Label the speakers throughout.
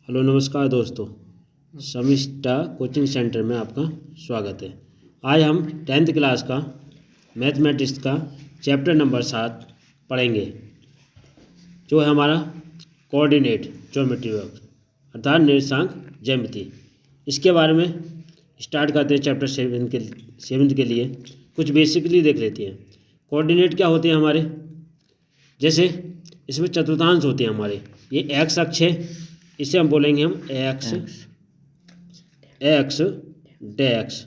Speaker 1: Hello नमस्कार दोस्तों, Sharmishtha coaching centre में आपका स्वागत है। आज हम 10th क्लास का मैथमेटिक्स का चैप्टर नंबर 7 पढ़ेंगे, जो है हमारा कोऑर्डिनेट ज्योमेट्री वर्क अर्थात निर्देशांक ज्यामिति। इसके बारे में स्टार्ट करते हैं। चैप्टर 7 के लिए कुछ बेसिकली देख लेते हैं। कोऑर्डिनेट क्या होते हैं हमारे, जैसे इसमें चतुर्थांश होते हैं हमारे। ये एक्स अक्ष है, इसे हम बोलेंगे एक्स डैक्स।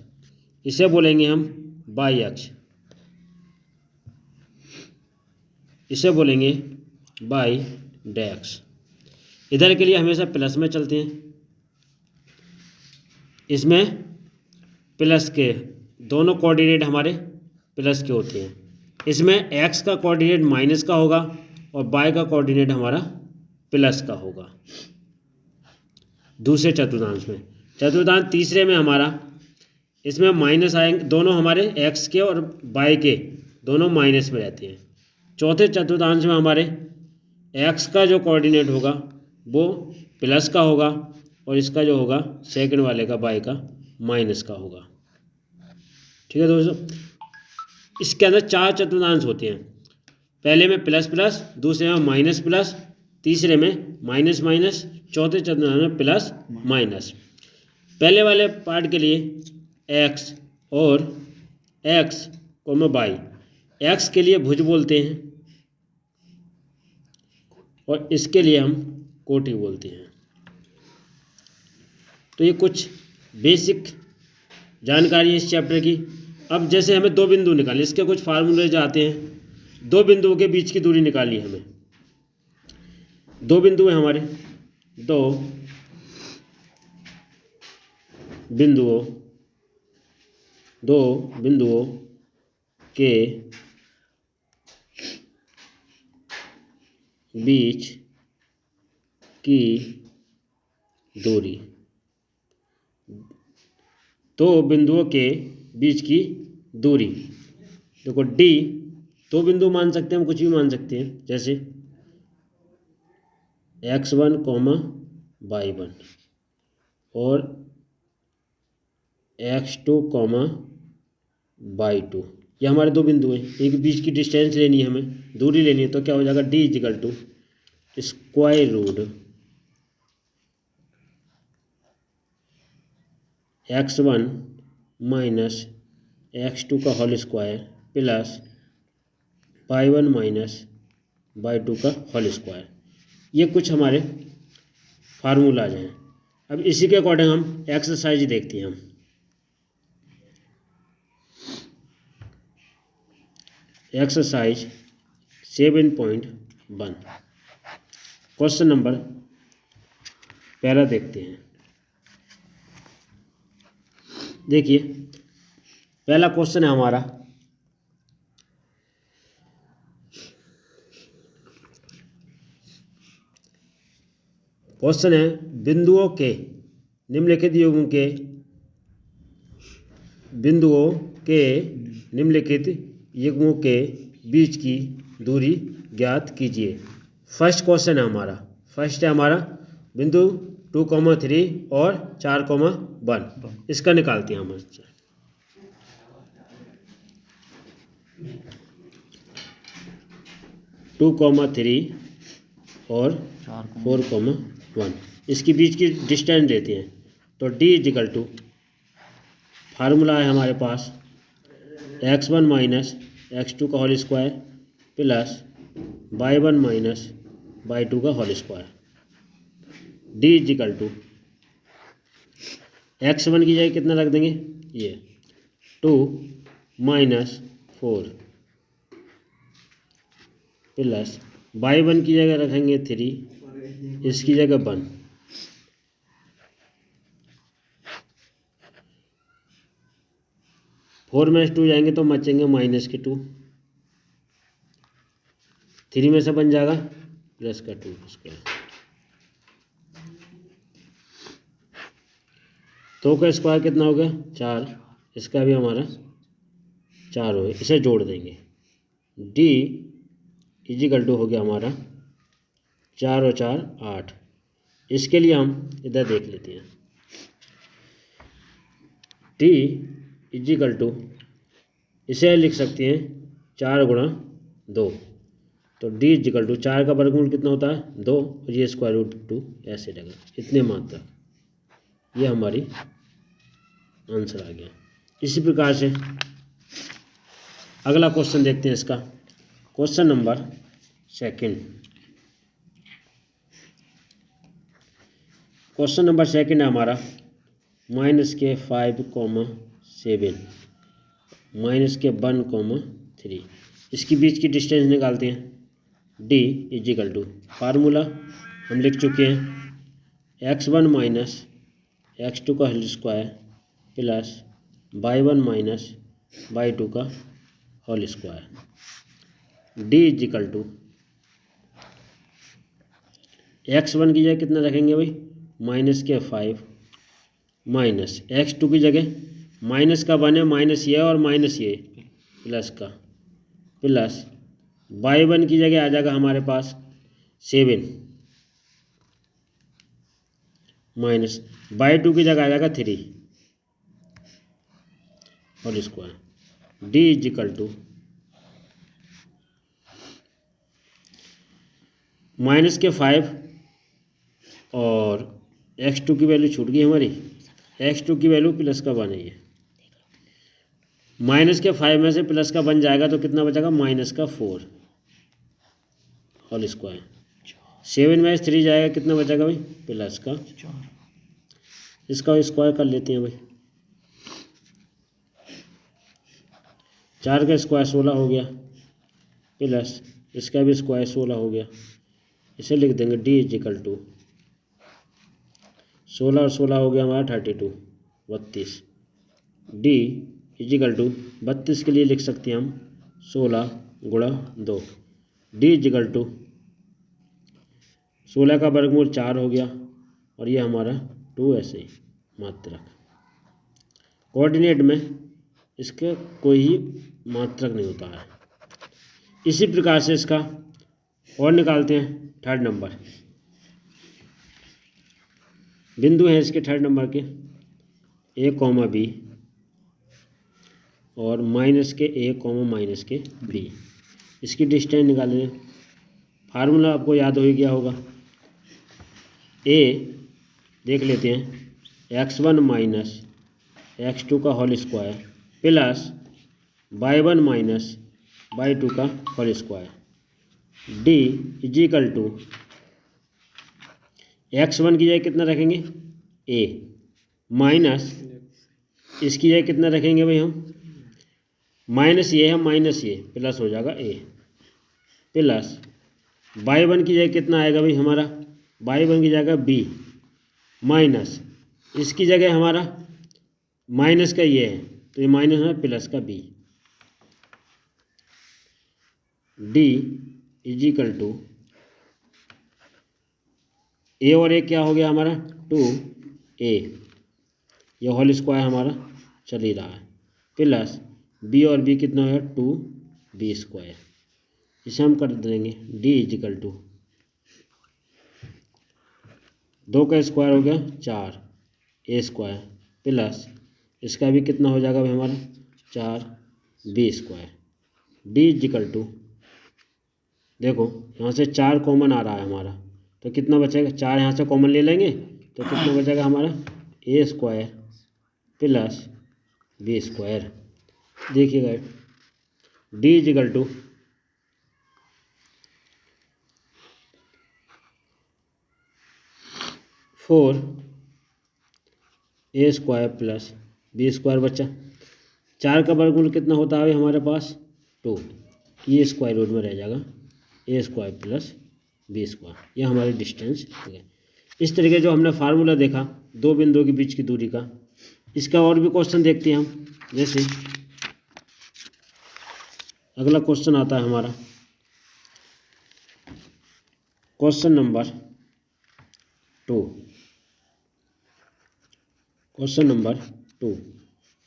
Speaker 1: इसे बोलेंगे हम वाई अक्ष, इसे बोलेंगे वाई डैक्स। इधर के लिए हमेशा प्लस में चलते हैं। इसमें प्लस के दोनों कोऑर्डिनेट हमारे प्लस के होते हैं। इसमें एक्स का कोऑर्डिनेट माइनस का होगा और वाई का कोऑर्डिनेट हमारा प्लस का होगा। दूसरे चतुर्थांश में, चतुर्थांश तीसरे में हमारा, इसमें माइनस आएंगे, दोनों हमारे एक्स के और वाई के दोनों माइनस में रहते हैं। चौथे चतुर्थांश में हमारे एक्स का जो कोऑर्डिनेट होगा वो प्लस का होगा और इसका जो होगा सेकंड वाले का वाई का माइनस का होगा। ठीक है दोस्तों, इसके अंदर 4 चतुर्थांश होते हैं। पहले में प्लस प्लस, दूसरे में माइनस प्लस, तीसरे में माइनस माइनस, चौथे चतुर्थांश में प्लस माइनस। पहले वाले पार्ट के लिए एक्स और एक्स कोमा वाई, एक्स के लिए भुज बोलते हैं और इसके लिए हम कोटि बोलते हैं। तो ये कुछ बेसिक जानकारी है इस चैप्टर की। अब जैसे हमें 2 बिंदु निकालने, इसके कुछ फार्मूले जाते हैं। 2 बिंदुओं के बीच की दूरी निकालनी है हमें। 2 बिंदु हैं हमारे, 2 बिंदुओं के बीच की दूरी। 2 बिंदुओं के बीच की दूरी, देखो डी 2 बिंदु मान सकते हैं, हम कुछ भी मान सकते हैं, जैसे x1, y1 और x2, y2। ये हमारे 2 बिंदु हैं। एक बीच की डिस्टेंस लेनी है हमें, दूरी लेनी है, तो क्या हो जाएगा d equal to square root x1 minus x2 का whole square plus y1 minus y2 का होल स्क्वायर। ये कुछ हमारे फार्मूलाज हैं। अब इसी के अकॉर्डिंग हम एक्सरसाइज देखते हैं। हम एक्सरसाइज 7.1 क्वेश्चन नंबर पहला देखते हैं। देखिए, पहला क्वेश्चन है हमारा, क्वेश्चन है बिंदुओं के निम्नलिखित युग्मों के बीच की दूरी ज्ञात कीजिए। फर्स्ट क्वेश्चन है हमारा, फर्स्ट है हमारा बिंदु 2, 3 और 4, 1। इसका निकालते हैं हम। 2, 3 और 4, 1, इसके बीच की डिस्टेंस देते हैं। तो d इजिकल टू, फार्मूला है हमारे पास x1 माइनस x2 का whole square plus y1 minus y2 का whole square. d equal to x1 की जगह कितना रख देंगे, ये 2 माइनस 4 प्लस y1 की जगह रखेंगे 3, इसकी जगह 1। फोर में 2 जाएंगे तो बचेंगे माइनस के 2, 3 में से बन जाएगा प्लस का 2 स्क्वायर। तो का स्क्वायर कितना हो गया 4, इसका भी हमारा 4 हो गया, इसे जोड़ देंगे। d इजिकल टू हो गया हमारा 4 और 4 8, इसके लिए हम इधर देख लेते हैं। t इजिकल टू, इसे लिख सकते हैं 4 गुणा 2, तो d इजिकल टू 4 का वर्गमूल कितना होता है 2, और ये स्क्वायर रूट 2 ऐसे रहेगा, इतने मात्रक। ये हमारी आंसर आ गया। इसी प्रकार से अगला क्वेश्चन देखते हैं इसका। Question number 2। क्वेश्चन नंबर 2 है हमारा -5,7 -1,3। इसकी बीच की डिस्टेंस निकालते हैं। d इजिकल टू, फार्मूला हम लिख चुके हैं, x1 माइनस x2 का whole square plus y1 minus y2 का whole square. d equal to, x1 की जगह कितना रखेंगे भाई -5 माइनस x2 की जगह माइनस का 1 है, माइनस ये और माइनस ये प्लस का, प्लस y1 की जगह आ जाएगा हमारे पास 7 माइनस y2 की जगह आ जाएगा 3 whole square. d equal to -5 और x2 की वैल्यू छूट गई हमारी, x2 की वैल्यू +1 है। ये -5 में से +1 जाएगा तो कितना बचेगा -4 होल स्क्वायर। 7 में से 3 जाएगा, कितना बचेगा भाई +4। इसका स्क्वायर कर लेते हैं भाई, 4 का स्क्वायर 16 हो गया, प्लस इसका भी स्क्वायर 16 हो गया। इसे लिख देंगे d इजिकल टू 16 और 16 हो गया हमारा 32 d इजिकल टू 32 के लिए लिख सकते हैं हम 16 गुणा 2। d इजिकल टू 16 का वर्गमूल 4 हो गया, और ये हमारा 2 ऐसे ही मात्रक। कोऑर्डिनेट में इसके कोई ही मात्रक नहीं होता है। इसी प्रकार से इसका और निकालते हैं 3rd नंबर। बिंदु हैं इसके 3rd नंबर के a, b और माइनस के a, माइनस के b। इसकी डिस्टेंस निकालें। फार्मूला आपको याद हो ही गया होगा। a देख लेते हैं, x1 माइनस x2 का whole square plus y1 minus y2 का whole square. d equal to x1 की जगह कितना रखेंगे a, माइनस इसकी जगह कितना रखेंगे भाई हम, माइनस ये है माइनस ये, प्लस हो जाएगा a, प्लस y1 की जगह कितना आएगा भाई हमारा, y1 की जगह b, माइनस इसकी जगह हमारा माइनस का ये है तो ये माइनस है, प्लस का b। d equal to a और a क्या हो गया हमारा 2a, ये होल स्क्वायर हमारा चल ही रहा है, प्लस b और b कितना है 2b स्क्वायर। इसे हम कर देंगे d इजिकल टू 2 का स्क्वायर हो गया 4a स्क्वायर, प्लस इसका भी कितना हो जाएगा भाई हमारा 4b square. d equal to, देखो यहाँ से 4 कॉमन आ रहा है हमारा, तो कितना बचेगा, 4 यहाँ से कॉमन ले लेंगे तो कितना बचेगा हमारा a square plus b square. देखिएगा d equal to 4a square plus b square बचा। 4 का वर्गमूल कितना होता है हमारे पास 2, ये स्क्वायर रूट में रह जाएगा a square plus b square. यह हमारी डिस्टेंस है। इस तरीके जो हमने फार्मूला देखा दो बिंदुओं के बीच की दूरी का, इसका और भी क्वेश्चन देखते हैं हम। जैसे अगला क्वेश्चन आता है हमारा क्वेश्चन नंबर 2। क्वेश्चन नंबर 2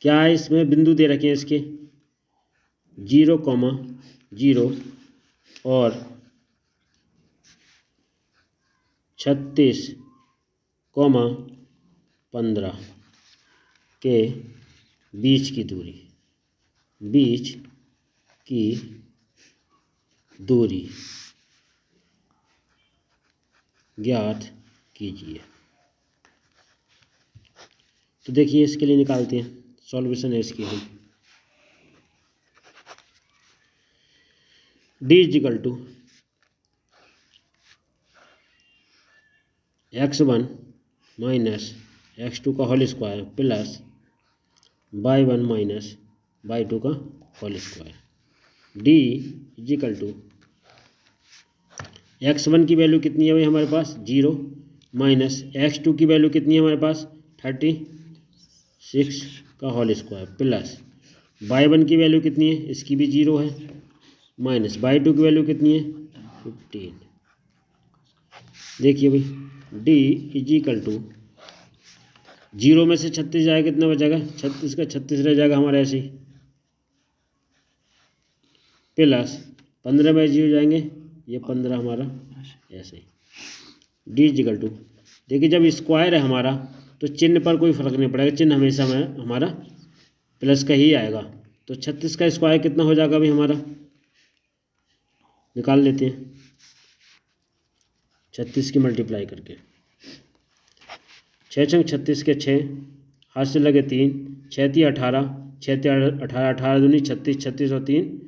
Speaker 1: क्या है, इसमें बिंदु दे रखे हैं इसके 0, 0 और 36 कॉमा 15 के बीच की दूरी ज्ञात कीजिए। तो देखिए इसके लिए निकालते हैं, सॉल्यूशन है इसकी हम। D equal to x1 minus x2 का whole square plus y1 minus y2 का whole square. D equal to x1 की वैल्यू कितनी है भाई हमारे पास 0 माइनस x2 की वैल्यू कितनी है हमारे पास 36 का होल स्क्वायर प्लस y1 की वैल्यू कितनी है, इसकी भी 0 है, माइनस y2 की वैल्यू कितनी है 15। देखिए भाई डी इजिकल टू 0 में से 36 जाएगा कितना बचेगा 36 का 36 रह जाएगा हमारा ऐसे ही, प्लस 15 में 0 जाएंगे ये 15 हमारा ऐसे ही। डी इजिकल टू देखिए जब स्क्वायर है हमारा तो चिन्ह पर कोई फर्क नहीं पड़ेगा, चिन्ह हमेशा में हमारा प्लस का ही आएगा। तो 36 का स्क्वायर कितना हो जाएगा भाई हमारा, निकाल लेते हैं 36 की मल्टीप्लाई करके। 6 छंग 36 के 6, हाथ से लगे 3, 6 × 18, 6 × 18, 18 दूनी 36, 36 और 3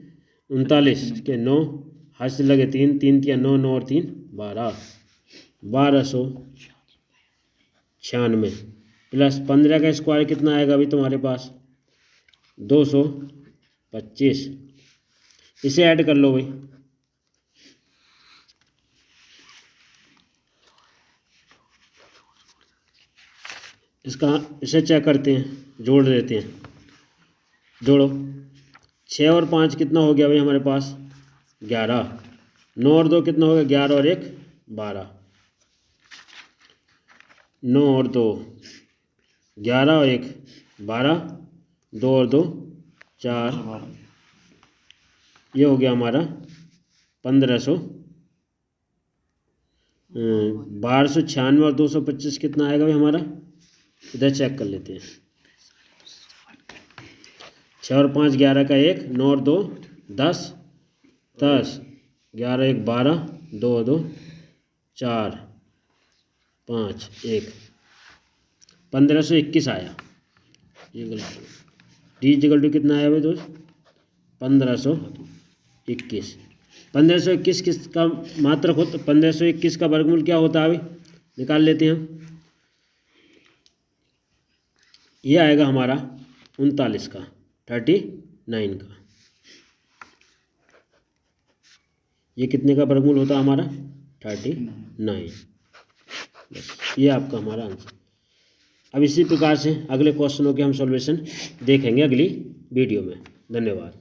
Speaker 1: 39 के 9, हाथ से लगे 3, 3 × 9, 9 और 3 12, 1296 प्लस 15 का स्क्वायर कितना आएगा अभी तुम्हारे पास 225। इसे ऐड कर लो भाई, इसे चेक करते हैं, जोड़ देते हैं, जोड़ो 6 और 5 कितना हो गया भाई हमारे पास 11, 9 और 2 कितना हो गया 11 और 1 12, 9 और 2 11 और 1 12, 2 और 2 4, ये हो गया हमारा 1296 और 225 कितना आएगा भाई हमारा, इधर चेक कर लेते हैं। 6 और 5 11 का 1, 9 और 2 10, 10 11 1 12, 2 2 4 5 1, 1521 आया। ये गलत, डी इक्वल टू कितना आया भाई दोस्त 1521। 1521 किसका मात्रक होता, 1521 का वर्गमूल क्या होता है अभी निकाल लेते हैं हम। ये आएगा हमारा 39 का 39 का, ये कितने का वर्गमूल होता है हमारा 39। बस ये आपका हमारा आंसर। अब इसी प्रकार से अगले क्वेश्चनों के हम सॉल्यूशन देखेंगे अगली वीडियो में। धन्यवाद।